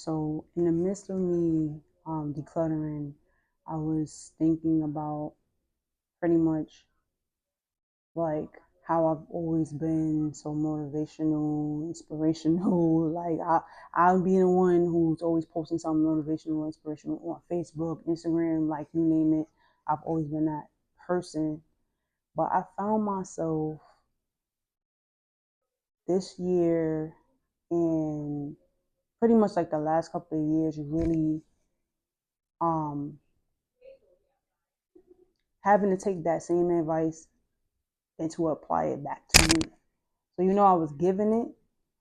So in the midst of me decluttering, I was thinking about pretty much like how I've always been so motivational, inspirational. Like I'll be the one who's always posting something motivational, inspirational on Facebook, Instagram, like you name it. I've always been that person. But I found myself this year and pretty much like the last couple of years really um having to take that same advice and to apply it back to me. So I was giving it.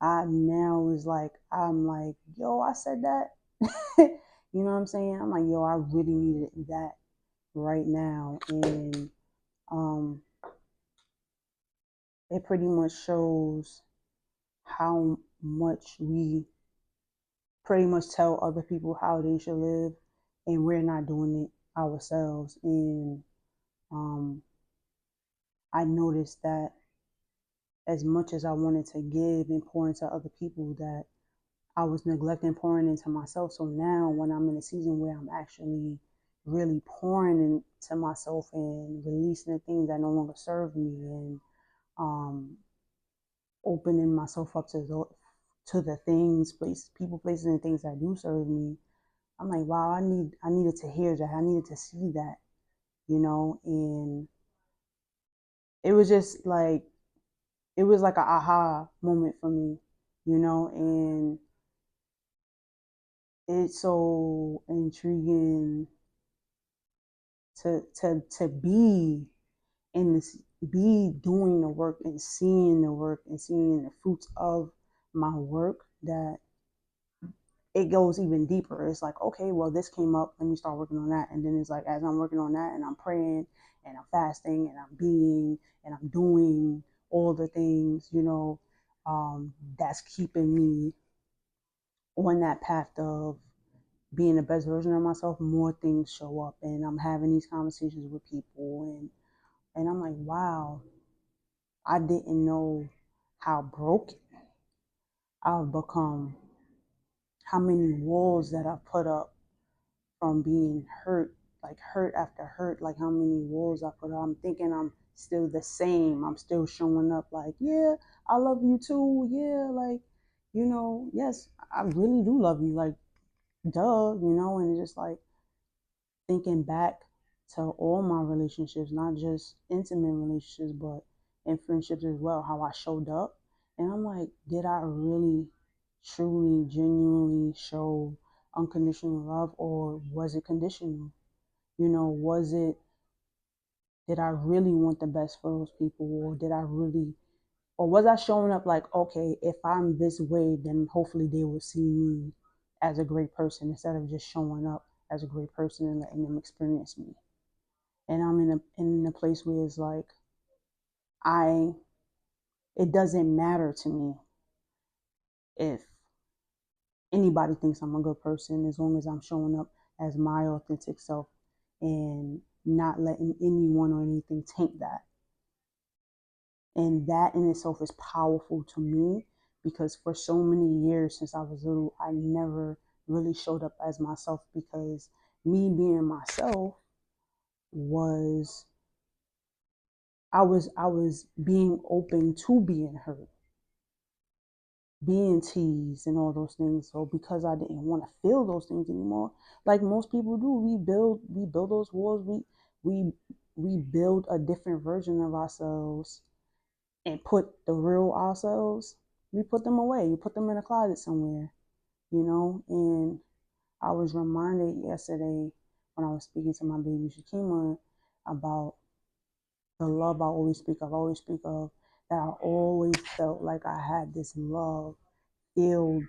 I now was like, I'm like, yo, I said that. You know what I'm saying? I'm like, yo, I really needed that right now. And um it pretty much shows how much we pretty much tell other people how they should live and we're not doing it ourselves. And um I noticed that as much as I wanted to give and pour into other people, that I was neglecting pouring into myself. So now, when I'm in a season where I'm actually really pouring into myself and releasing the things that no longer serve me, and um, opening myself up to the things, people, places, and things that do serve me, I'm like, wow, I needed to hear that. I needed to see that, and it was just like it was like a aha moment for me, and it's so intriguing to be in this, be doing the work and seeing the work and seeing the fruits of my work, that it goes even deeper. It's like, okay, well, this came up, let me start working on that. And then it's like, as I'm working on that and I'm praying and I'm fasting and I'm being and I'm doing all the things, that's keeping me on that path of being the best version of myself, more things show up, and I'm having these conversations with people, and I'm like, wow, I didn't know how broken I've become, how many walls that I've put up from being hurt, like hurt after hurt, like how many walls I put up. I'm thinking I'm still the same. I'm still showing up like, yeah, I love you too. Yeah, like, yes, I really do love you. Like, duh, and it's just like thinking back to all my relationships, not just intimate relationships, but in friendships as well, how I showed up. And I'm like, did I really, truly, genuinely show unconditional love, or was it conditional? Was it, did I really want the best for those people, or did I really, or was I showing up like, okay, if I'm this way, then hopefully they will see me as a great person, instead of just showing up as a great person and letting them experience me. And I'm in a place where it's like I it doesn't matter to me if anybody thinks I'm a good person, as long as I'm showing up as my authentic self and not letting anyone or anything taint that. And that in itself is powerful to me, because for so many years since I was little, I never really showed up as myself, because me being myself was I was being open to being hurt, being teased, and all those things. So because I didn't want to feel those things anymore, like most people do, we build those walls. We build a different version of ourselves and put the real ourselves. We put them away. We put them in a closet somewhere, And I was reminded yesterday when I was speaking to my baby Shakima about the love I always speak of, that I always felt like I had this love filled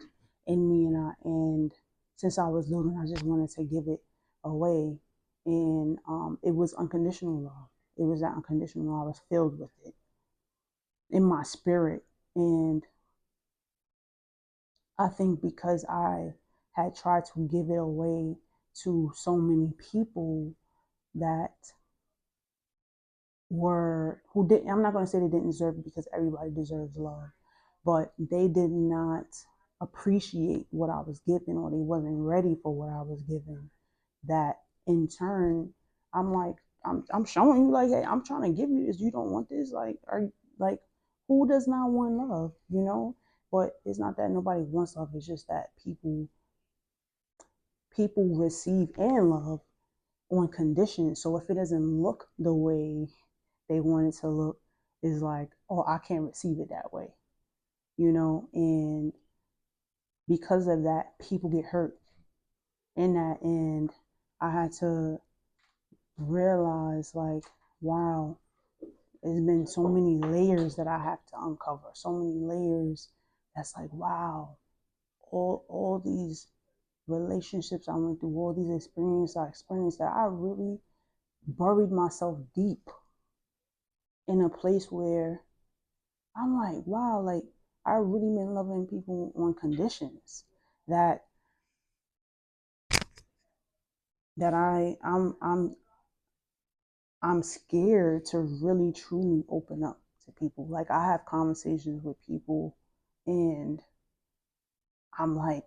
in me, and since I was little, I just wanted to give it away, and it was unconditional love. It was that unconditional love. I was filled with it in my spirit, and I think because I had tried to give it away to so many people that who didn't, I'm not going to say they didn't deserve it, because everybody deserves love, but they did not appreciate what I was given, or they wasn't ready for what I was given. That in turn, I'm like, I'm showing you, like, hey, I'm trying to give you this. You don't want this? Like, like, who does not want love, you know? But it's not that nobody wants love. It's just that people receive and love on conditions. So if it doesn't look the way they want it to look, is like, oh, I can't receive it that way, you know? And because of that, people get hurt in that. And I had to realize, like, wow, there's been so many layers that I have to uncover, so many layers. That's like, wow, all these relationships I went through, all these experiences I experienced, that I really buried myself deep in a place where I'm like, wow, like, I really been loving people on conditions that I'm scared to really truly open up to people. Like, I have conversations with people, and I'm like,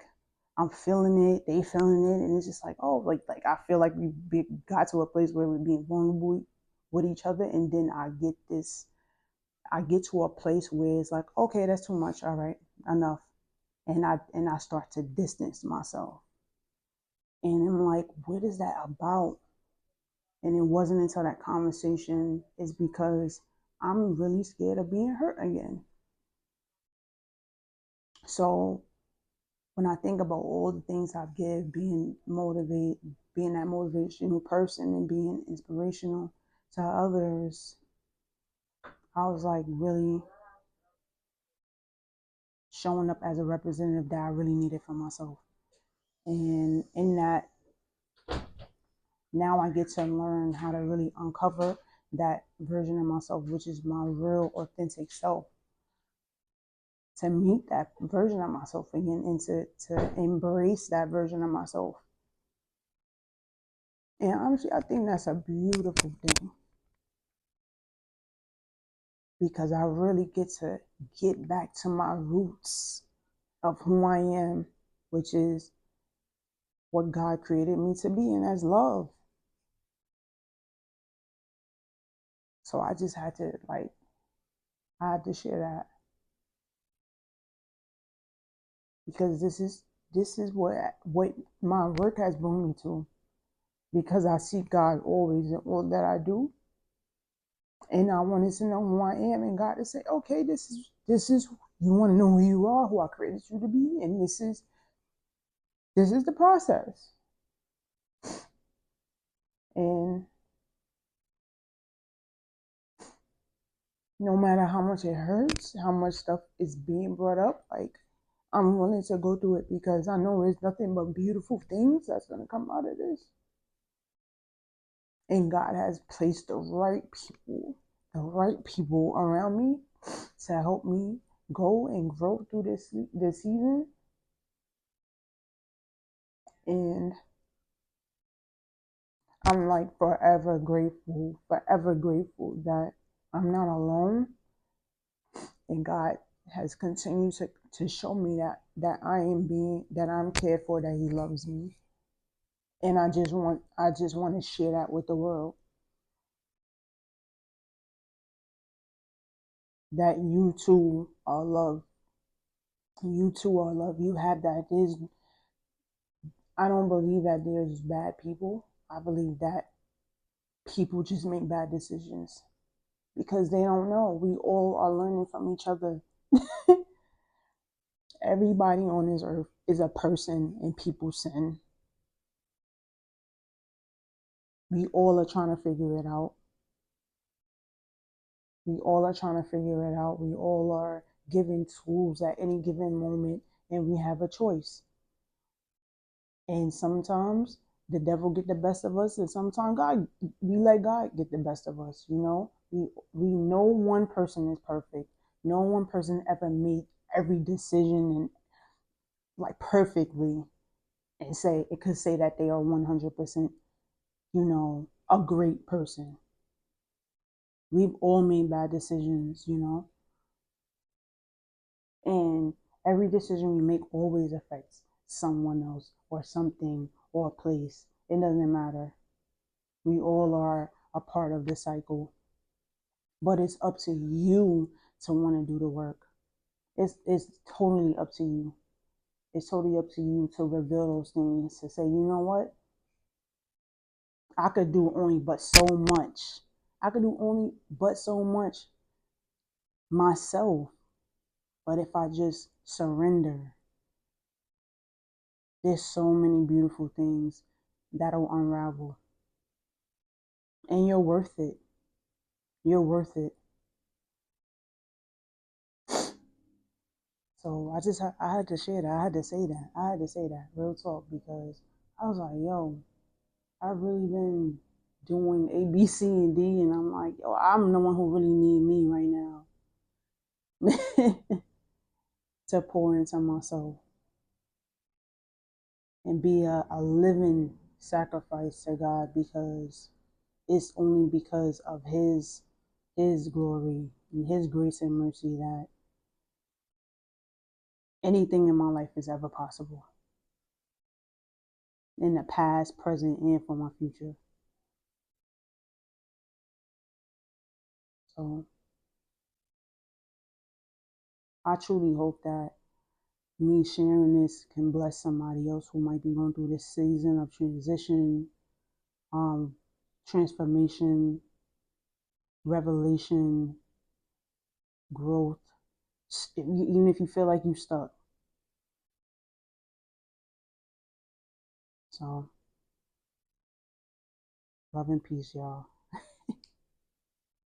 I'm feeling it, they feeling it, and it's just like, oh, like I feel like got to a place where we're being vulnerable with each other, and then I get to a place where it's like, okay, that's too much. All right, enough, and I start to distance myself, and I'm like, what is that about? And it wasn't until that conversation is because I'm really scared of being hurt again. So when I think about all the things I've given, being motivated, being that motivational person and being inspirational to others, I was like really showing up as a representative that I really needed for myself. And in that, now I get to learn how to really uncover that version of myself, which is my real authentic self, to meet that version of myself again, and to embrace that version of myself. And honestly, I think that's a beautiful thing, because I really get to get back to my roots of who I am, which is what God created me to be, and that's love. So I just had to, like, I had to share that, because this is what my work has brought me to, because I see God always in all that I do. And I wanted to know who I am, and God to say, okay, this is you want to know who you are, who I created you to be, and this is the process. And no matter how much it hurts, how much stuff is being brought up, like, I'm willing to go through it, because I know there's nothing but beautiful things that's gonna come out of this. And God has placed the right people around me to help me go and grow through this season. And I'm like forever grateful that I'm not alone, and God has continued to show me that I'm cared for, that He loves me. And I just want to share that with the world, that you too are loved. You too are loved. You have that. I don't believe that there's bad people. I believe that people just make bad decisions because they don't know. We all are learning from each other. Everybody on this earth is a person, and people sin. We all are trying to figure it out. We all are trying to figure it out. We all are given tools at any given moment, and we have a choice. And sometimes the devil get the best of us, and sometimes we let God get the best of us. You know, we know one person is perfect. No one person ever made every decision and, like, perfectly, and it could say that they are 100%, a great person. We've all made bad decisions, and Every decision we make always affects someone else or something or a place. It doesn't matter. We all are a part of the cycle. But it's up to you to want to do the work. It's totally up to you. It's totally up to you to reveal those things, to say, you know what? I could do only but so much. I could do only but so much myself. But if I just surrender, there's so many beautiful things that'll unravel. And you're worth it. You're worth it. So I had to share that. I had to say that. I had to say that. Real talk, because I was like, yo, I've really been doing A, B, C, and D, and I'm like, yo, I'm the one who really need me right now to pour into myself and be a living sacrifice to God, because it's only because of His glory and His grace and mercy that anything in my life is ever possible, in the past, present, and for my future. So I truly hope that me sharing this can bless somebody else who might be going through this season of transition, um, transformation, revelation, growth. Even if you feel like you stuck. So, love and peace, y'all.